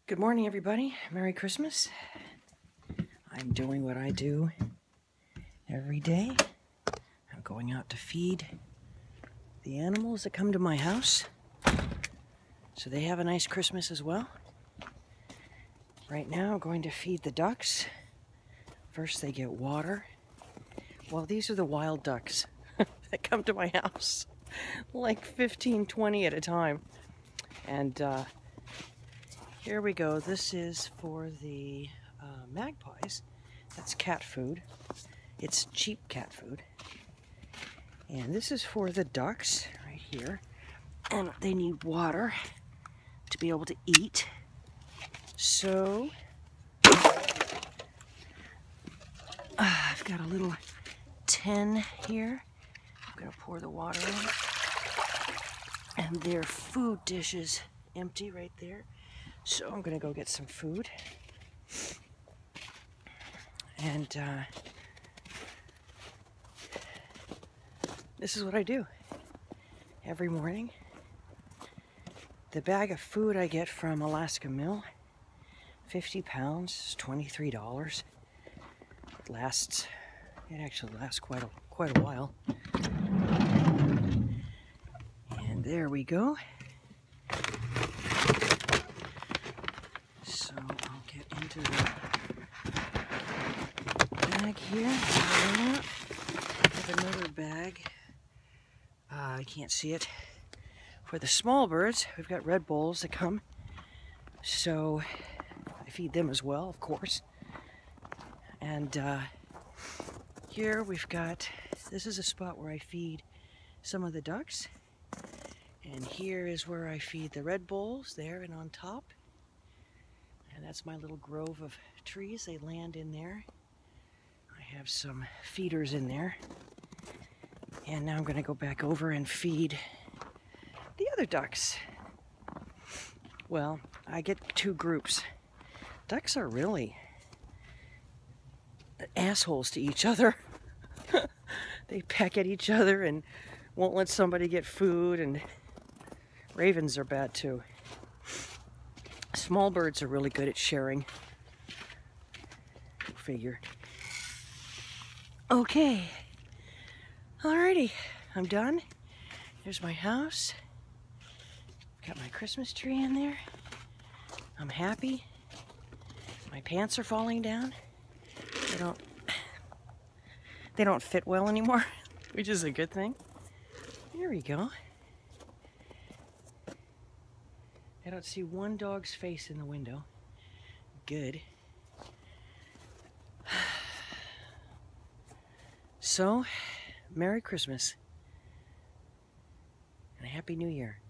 Good morning, everybody. Merry Christmas. I'm doing what I do every day. I'm going out to feed the animals that come to my house so they have a nice Christmas as well. Right now, I'm going to feed the ducks. First, they get water. Well, these are the wild ducks that come to my house, like 15, 20 at a time. And here we go. This is for the magpies. That's cat food. It's cheap cat food. And this is for the ducks right here. And they need water to be able to eat. So I've got a little tin here. I'm going to pour the water in. And their food dish is empty right there. So I'm going to go get some food. And this is what I do every morning. The bag of food I get from Alaska Mill, 50 pounds, $23. It actually lasts quite a while. And there we go. So I'll get into the bag here. I have another bag. I can't see it. For the small birds, we've got red bowls that come. So I feed them as well, of course. And here we've got, this is a spot where I feed some of the ducks. And here is where I feed the red bowls, there and on top. And that's my little grove of trees. They land in there. I have some feeders in there. And now I'm going to go back over and feed the other ducks. Well, I get two groups. Ducks are really assholes to each other. They peck at each other and won't let somebody get food, and ravens are bad too. Small birds are really good at sharing. Figure. Okay. Alrighty, I'm done. There's my house. Got my Christmas tree in there. I'm happy. My pants are falling down. They don't fit well anymore, which is a good thing. There we go. I don't see one dog's face in the window. Good. So, Merry Christmas and a Happy New Year.